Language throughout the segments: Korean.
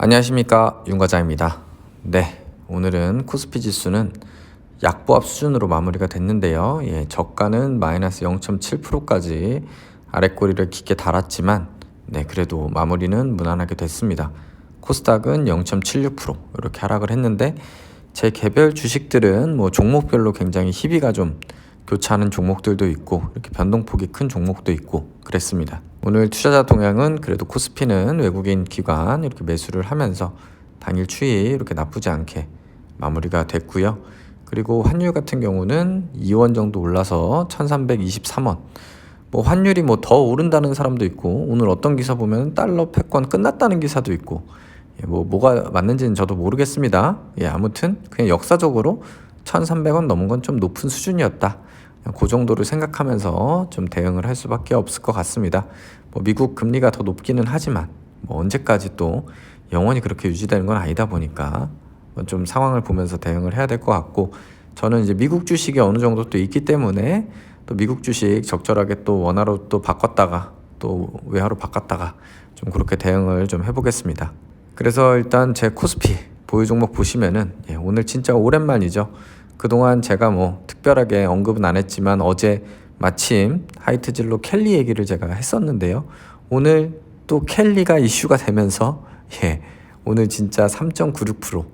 안녕하십니까, 윤과장입니다. 네, 오늘은 코스피 지수는 약보합 수준으로 마무리가 됐는데요. 저가는 마이너스 0.7%까지 아랫꼬리를 깊게 달았지만 그래도 마무리는 무난하게 됐습니다. 코스닥은 0.76% 이렇게 하락을 했는데, 제 개별 주식들은 종목별로 굉장히 희비가 좀 교차하는 종목들도 있고, 이렇게 변동폭이 큰 종목도 있고 그랬습니다. 오늘 투자자 동향은 그래도 코스피는 외국인 기관 이렇게 매수를 하면서 당일 추이 이렇게 나쁘지 않게 마무리가 됐고요. 그리고 환율 같은 경우는 2원 정도 올라서 1323원. 환율이 더 오른다는 사람도 있고, 오늘 어떤 기사 보면 달러 패권 끝났다는 기사도 있고, 뭐가 맞는지는 저도 모르겠습니다. 아무튼 그냥 역사적으로 1300원 넘은 건 좀 높은 수준이었다. 그 정도를 생각하면서 좀 대응을 할 수밖에 없을 것 같습니다. 미국 금리가 더 높기는 하지만 언제까지 또 영원히 그렇게 유지되는 건 아니다 보니까 좀 상황을 보면서 대응을 해야 될 것 같고, 저는 이제 미국 주식이 어느 정도 또 있기 때문에 또 미국 주식 적절하게 또 원화로 또 바꿨다가 또 외화로 바꿨다가 좀 그렇게 대응을 좀 해보겠습니다. 그래서 일단 제 코스피 보유 종목 보시면은 오늘 진짜 오랜만이죠. 그동안 제가 특별하게 언급은 안 했지만 어제 마침 하이트진로 켈리 얘기를 제가 했었는데요. 오늘 또 켈리가 이슈가 되면서 오늘 진짜 3.96%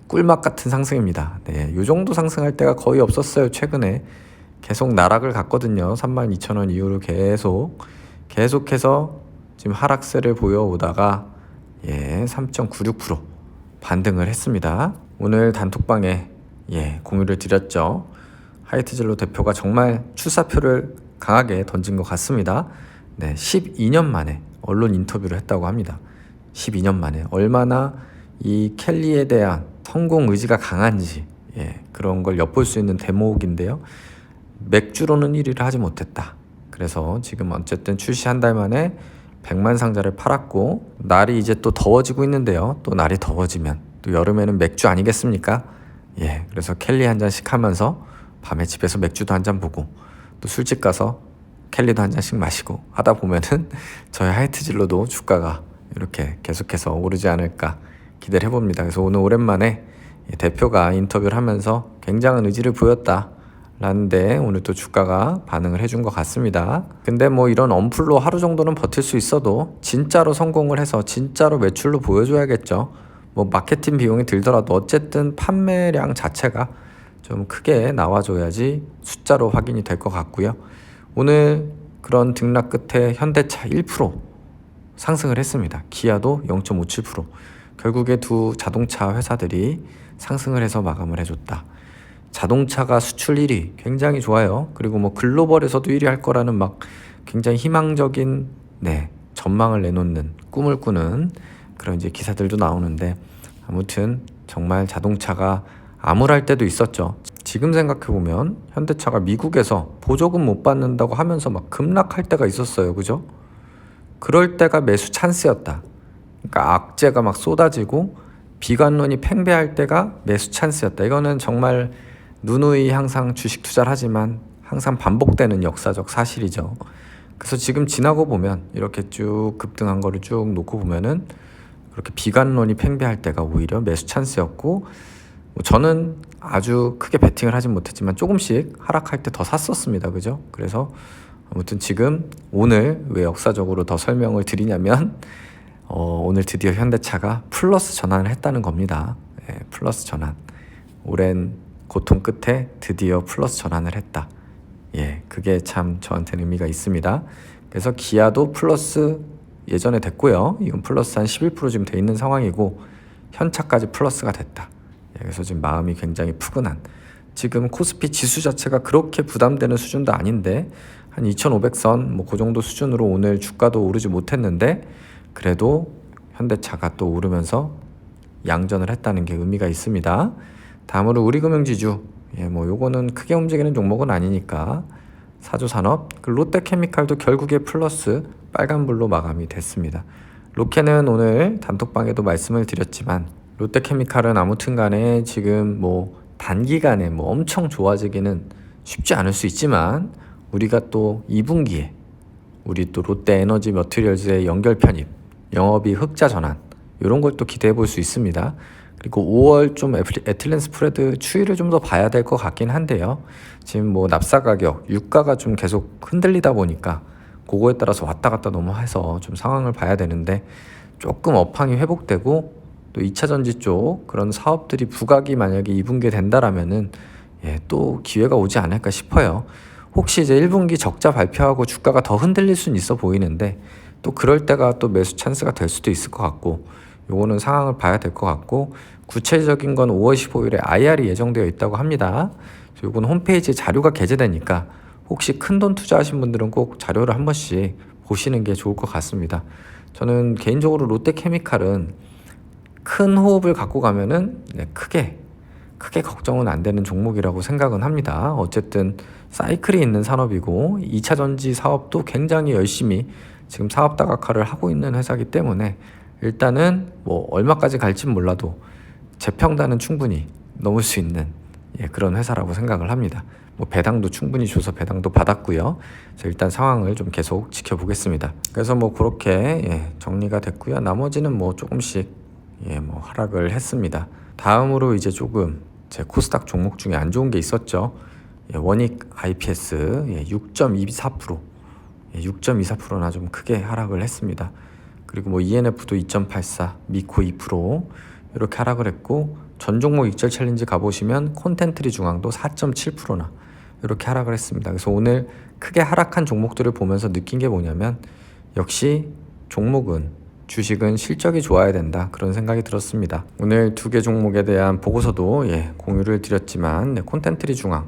꿀맛 같은 상승입니다. 이 정도 상승할 때가 거의 없었어요. 최근에 계속 나락을 갔거든요. 32,000원 이후로 계속해서 지금 하락세를 보여오다가 3.96% 반등을 했습니다. 오늘 단톡방에 공유를 드렸죠. 하이트진로 대표가 정말 출사표를 강하게 던진 것 같습니다. 12년 만에 언론 인터뷰를 했다고 합니다. 12년 만에 얼마나 이 켈리에 대한 성공 의지가 강한지 그런 걸 엿볼 수 있는 대목인데요. 맥주로는 1위를 하지 못했다. 그래서 지금 어쨌든 출시 한 달 만에 100만 상자를 팔았고, 날이 이제 또 더워지고 있는데요. 또 날이 더워지면 또 여름에는 맥주 아니겠습니까? 그래서 켈리 한 잔씩 하면서 밤에 집에서 맥주도 한 잔 보고 또 술집 가서 켈리도 한 잔씩 마시고 하다 보면은 저희 하이트진로도 주가가 이렇게 계속해서 오르지 않을까 기대를 해봅니다. 그래서 오늘 오랜만에 대표가 인터뷰를 하면서 굉장한 의지를 보였다 라는데, 오늘 또 주가가 반응을 해준 것 같습니다. 근데 이런 언플로 하루 정도는 버틸 수 있어도 진짜로 성공을 해서 진짜로 매출로 보여줘야겠죠. 마케팅 비용이 들더라도 어쨌든 판매량 자체가 좀 크게 나와줘야지 숫자로 확인이 될 것 같고요. 오늘 그런 등락 끝에 현대차 1% 상승을 했습니다. 기아도 0.57%. 결국에 두 자동차 회사들이 상승을 해서 마감을 해줬다. 자동차가 수출 1위 굉장히 좋아요. 그리고 글로벌에서도 1위 할 거라는 굉장히 희망적인 전망을 내놓는, 꿈을 꾸는 그런 이제 기사들도 나오는데, 아무튼 정말 자동차가 암울할 때도 있었죠. 지금 생각해보면 현대차가 미국에서 보조금 못 받는다고 하면서 급락할 때가 있었어요. 그죠? 그럴 때가 매수 찬스였다. 그러니까 악재가 쏟아지고 비관론이 팽배할 때가 매수 찬스였다. 이거는 정말 누누이 항상 주식 투자를 하지만 항상 반복되는 역사적 사실이죠. 그래서 지금 지나고 보면 이렇게 쭉 급등한 거를 쭉 놓고 보면은 그렇게 비관론이 팽배할 때가 오히려 매수 찬스였고, 저는 아주 크게 베팅을 하진 못했지만 조금씩 하락할 때 더 샀었습니다. 그죠? 그래서 아무튼 지금 오늘 왜 역사적으로 더 설명을 드리냐면, 오늘 드디어 현대차가 플러스 전환을 했다는 겁니다. 플러스 전환. 오랜 고통 끝에 드디어 플러스 전환을 했다. 그게 참 저한테는 의미가 있습니다. 그래서 기아도 플러스 예전에 됐고요. 이건 플러스 한 11% 지금 돼 있는 상황이고, 현차까지 플러스가 됐다. 그래서 지금 마음이 굉장히 푸근한, 지금 코스피 지수 자체가 그렇게 부담되는 수준도 아닌데 한 2500선 그 정도 수준으로 오늘 주가도 오르지 못했는데, 그래도 현대차가 또 오르면서 양전을 했다는 게 의미가 있습니다. 다음으로 우리금융지주, 요거는 크게 움직이는 종목은 아니니까 사조산업, 롯데케미칼도 결국에 플러스 빨간불로 마감이 됐습니다. 로케는 오늘 단톡방에도 말씀을 드렸지만, 롯데케미칼은 아무튼 간에 지금 단기간에 엄청 좋아지기는 쉽지 않을 수 있지만, 우리가 또 2분기에 우리 또 롯데에너지 머티리얼즈의 연결 편입, 영업이 흑자 전환, 이런 걸 또 기대해 볼 수 있습니다. 그리고 5월 좀 에틸렌 스프레드 추이를 좀 더 봐야 될 것 같긴 한데요. 지금 뭐 납사 가격, 유가가 좀 계속 흔들리다 보니까 그거에 따라서 왔다 갔다 너무 해서 좀 상황을 봐야 되는데, 조금 업황이 회복되고 또 2차 전지 쪽 그런 사업들이 부각이 만약에 2분기에 된다라면은 또 기회가 오지 않을까 싶어요. 혹시 이제 1분기 적자 발표하고 주가가 더 흔들릴 수는 있어 보이는데, 또 그럴 때가 또 매수 찬스가 될 수도 있을 것 같고, 요거는 상황을 봐야 될 것 같고, 구체적인 건 5월 15일에 IR이 예정되어 있다고 합니다. 요거는 홈페이지에 자료가 게재되니까 혹시 큰돈 투자하신 분들은 꼭 자료를 한 번씩 보시는 게 좋을 것 같습니다. 저는 개인적으로 롯데케미칼은 큰 호흡을 갖고 가면은 크게 걱정은 안 되는 종목이라고 생각은 합니다. 어쨌든 사이클이 있는 산업이고 2차 전지 사업도 굉장히 열심히 지금 사업 다각화를 하고 있는 회사이기 때문에, 일단은 뭐 얼마까지 갈진 몰라도 제 평단은 충분히 넘을 수 있는 그런 회사라고 생각을 합니다. 뭐 배당도 충분히 줘서 배당도 받았고요. 그래서 일단 상황을 좀 계속 지켜보겠습니다. 그래서 뭐 그렇게 정리가 됐고요. 나머지는 뭐 조금씩 뭐 하락을 했습니다. 다음으로 이제 조금 제 코스닥 종목 중에 안 좋은 게 있었죠. 원익 IPS 6.24%, 6.24%나 좀 크게 하락을 했습니다. 그리고 뭐 ENF도 2.84, 미코 2% 이렇게 하락을 했고, 전 종목 익절 챌린지 가보시면 콘텐트리 중앙도 4.7%나 이렇게 하락을 했습니다. 그래서 오늘 크게 하락한 종목들을 보면서 느낀 게 뭐냐면, 역시 종목은, 주식은 실적이 좋아야 된다, 그런 생각이 들었습니다. 오늘 두 개 종목에 대한 보고서도 공유를 드렸지만, 콘텐트리 중앙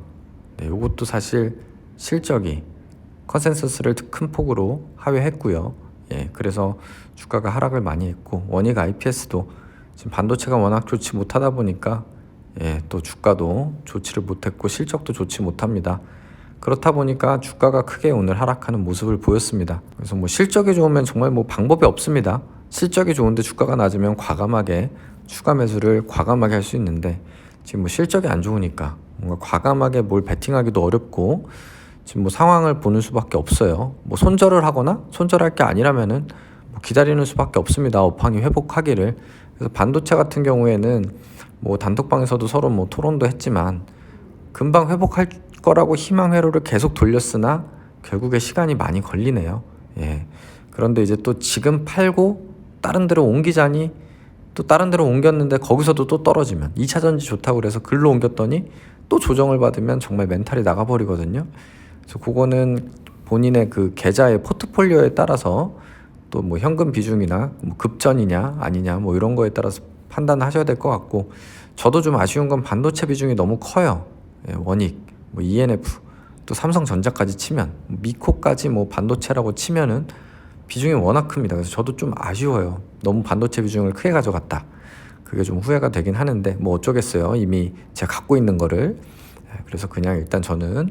이것도 사실 실적이 컨센서스를 큰 폭으로 하회했고요. 그래서 주가가 하락을 많이 했고, 원익 IPS도 지금 반도체가 워낙 좋지 못하다 보니까 또 주가도 좋지를 못했고 실적도 좋지 못합니다. 그렇다 보니까 주가가 크게 오늘 하락하는 모습을 보였습니다. 그래서 뭐 실적이 좋으면 정말 뭐 방법이 없습니다. 실적이 좋은데 주가가 낮으면 과감하게 추가 매수를 과감하게 할 수 있는데, 지금 뭐 실적이 안 좋으니까 뭔가 과감하게 뭘 베팅하기도 어렵고, 지금 뭐 상황을 보는 수밖에 없어요. 뭐 손절을 하거나 손절할 게 아니라면은 뭐 기다리는 수밖에 없습니다. 업황이 회복하기를. 그래서 반도체 같은 경우에는 뭐 단톡방에서도 서로 뭐 토론도 했지만, 금방 회복할 거라고 희망 회로를 계속 돌렸으나 결국에 시간이 많이 걸리네요. 그런데 이제 또 지금 팔고 다른 데로 옮기자니 또 다른 데로 옮겼는데 거기서도 또 떨어지면, 2차 전지 좋다고 그래서 글로 옮겼더니 또 조정을 받으면 정말 멘탈이 나가버리거든요. 그래서 그거는 본인의 그 계좌의 포트폴리오에 따라서 또 뭐 현금 비중이나 뭐 급전이냐 아니냐 뭐 이런 거에 따라서 판단하셔야 될 것 같고, 저도 좀 아쉬운 건 반도체 비중이 너무 커요. 원익, 뭐 ENF, 또 삼성전자까지 치면, 미코까지 뭐 반도체라고 치면은 비중이 워낙 큽니다. 그래서 저도 좀 아쉬워요. 너무 반도체 비중을 크게 가져갔다. 그게 좀 후회가 되긴 하는데 뭐 어쩌겠어요. 이미 제가 갖고 있는 거를. 그래서 그냥 일단 저는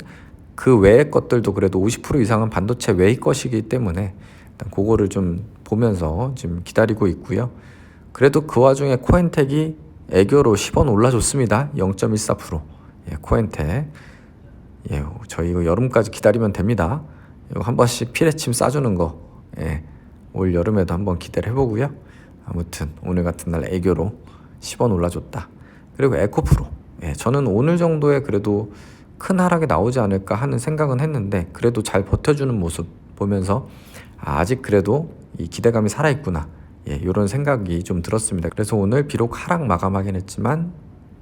그 외의 것들도 그래도 50% 이상은 반도체 외의 것이기 때문에 일단 그거를 좀 보면서 지금 기다리고 있고요. 그래도 그 와중에 코엔텍이 애교로 10원 올라줬습니다. 0.14%. 코엔텍. 저희 이거 여름까지 기다리면 됩니다. 이거 한 번씩 피레침 싸주는 거, 올 여름에도 한번 기대를 해보고요. 아무튼 오늘 같은 날 애교로 10원 올라줬다. 그리고 에코프로. 저는 오늘 정도에 그래도 큰 하락이 나오지 않을까 하는 생각은 했는데, 그래도 잘 버텨주는 모습 보면서 아직 그래도 이 기대감이 살아있구나, 이런 생각이 좀 들었습니다. 그래서 오늘 비록 하락 마감하긴 했지만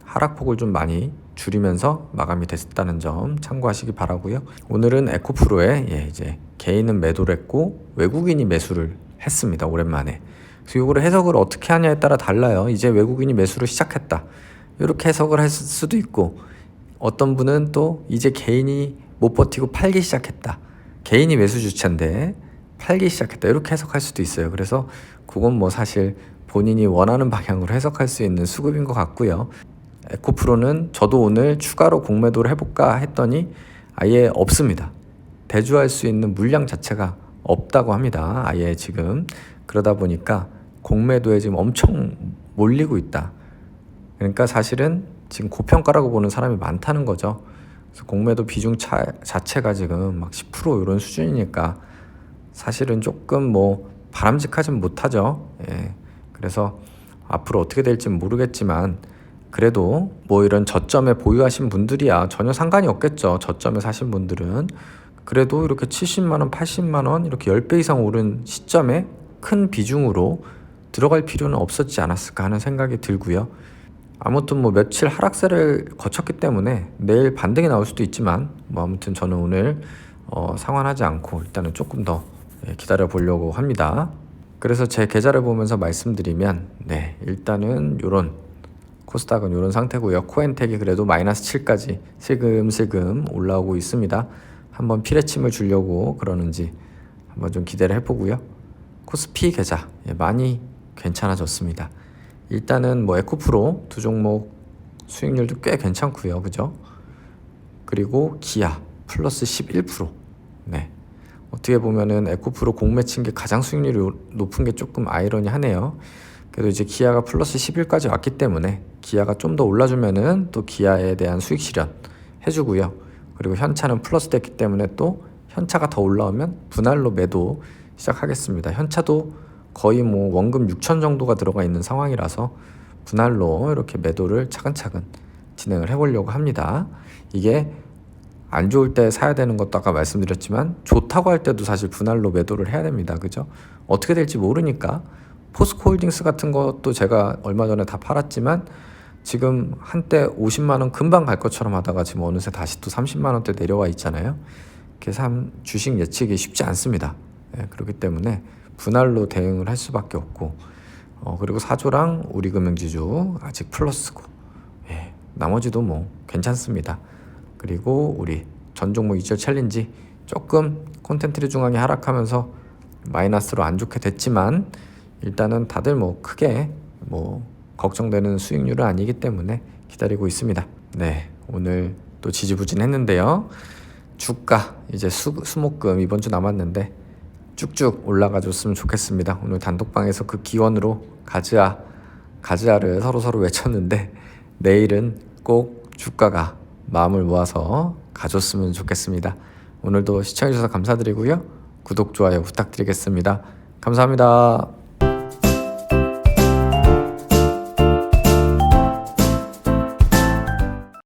하락폭을 좀 많이 줄이면서 마감이 됐다는 점 참고하시기 바라고요. 오늘은 에코프로에 이제 개인은 매도를 했고 외국인이 매수를 했습니다. 오랜만에. 그래서 이거를 해석을 어떻게 하냐에 따라 달라요. 이제 외국인이 매수를 시작했다, 이렇게 해석을 할 수도 있고, 어떤 분은 또 이제 개인이 못 버티고 팔기 시작했다, 개인이 매수 주체인데 팔기 시작했다, 이렇게 해석할 수도 있어요. 그래서 그건 뭐 사실 본인이 원하는 방향으로 해석할 수 있는 수급인 것 같고요. 에코프로는 저도 오늘 추가로 공매도를 해볼까 했더니 아예 없습니다. 대주할 수 있는 물량 자체가 없다고 합니다. 아예 지금. 그러다 보니까 공매도에 지금 엄청 몰리고 있다. 그러니까 사실은 지금 고평가라고 보는 사람이 많다는 거죠. 그래서 공매도 비중 자체가 지금 막 10% 이런 수준이니까 사실은 조금 뭐 바람직하진 못하죠. 그래서 앞으로 어떻게 될지는 모르겠지만 그래도 뭐 이런 저점에 보유하신 분들이야 전혀 상관이 없겠죠. 저점에 사신 분들은. 그래도 이렇게 70만 원, 80만 원 이렇게 10배 이상 오른 시점에 큰 비중으로 들어갈 필요는 없었지 않았을까 하는 생각이 들고요. 아무튼 뭐 며칠 하락세를 거쳤기 때문에 내일 반등이 나올 수도 있지만 뭐 아무튼 저는 오늘 상환하지 않고 일단은 조금 더 기다려 보려고 합니다. 그래서 제 계좌를 보면서 말씀드리면 일단은 요런 코스닥은 요런 상태고요. 코엔텍이 그래도 마이너스 7까지 슬금슬금 올라오고 있습니다. 한번 피레침을 주려고 그러는지 한번 좀 기대를 해보고요. 코스피 계좌 많이 괜찮아졌습니다. 일단은 뭐 에코프로 두 종목 수익률도 꽤 괜찮고요. 그죠? 그리고 기아 플러스 11%. 어떻게 보면은 에코프로 공 맺힌 게 가장 수익률이 높은 게 조금 아이러니하네요. 그래도 이제 기아가 플러스 11까지 왔기 때문에 기아가 좀 더 올라주면은 또 기아에 대한 수익 실현 해주고요. 그리고 현차는 플러스 됐기 때문에 또 현차가 더 올라오면 분할로 매도 시작하겠습니다. 현차도 거의 뭐 원금 6천 정도가 들어가 있는 상황이라서 분할로 이렇게 매도를 차근차근 진행을 해보려고 합니다. 이게 안 좋을 때 사야 되는 것도 아까 말씀드렸지만 좋다고 할 때도 사실 분할로 매도를 해야 됩니다. 그죠? 어떻게 될지 모르니까 포스코홀딩스 같은 것도 제가 얼마 전에 다 팔았지만 지금 한때 50만 원 금방 갈 것처럼 하다가 지금 어느새 다시 또 30만 원대 내려와 있잖아요. 그래서 주식 예측이 쉽지 않습니다. 그렇기 때문에 분할로 대응을 할 수밖에 없고 그리고 사조랑 우리금융지주 아직 플러스고 나머지도 뭐 괜찮습니다. 그리고 우리 전종목 이절 챌린지 조금 콘텐츠리 중앙이 하락하면서 마이너스로 안 좋게 됐지만 일단은 다들 뭐 크게 뭐 걱정되는 수익률은 아니기 때문에 기다리고 있습니다. 오늘 또 지지부진했는데요. 주가 이제 수목금 이번 주 남았는데 쭉쭉 올라가 줬으면 좋겠습니다. 오늘 단톡방에서 그 기원으로 가즈아를 서로 외쳤는데 내일은 꼭 주가가 마음을 모아서 가줬으면 좋겠습니다. 오늘도 시청해주셔서 감사드리고요. 구독, 좋아요 부탁드리겠습니다. 감사합니다.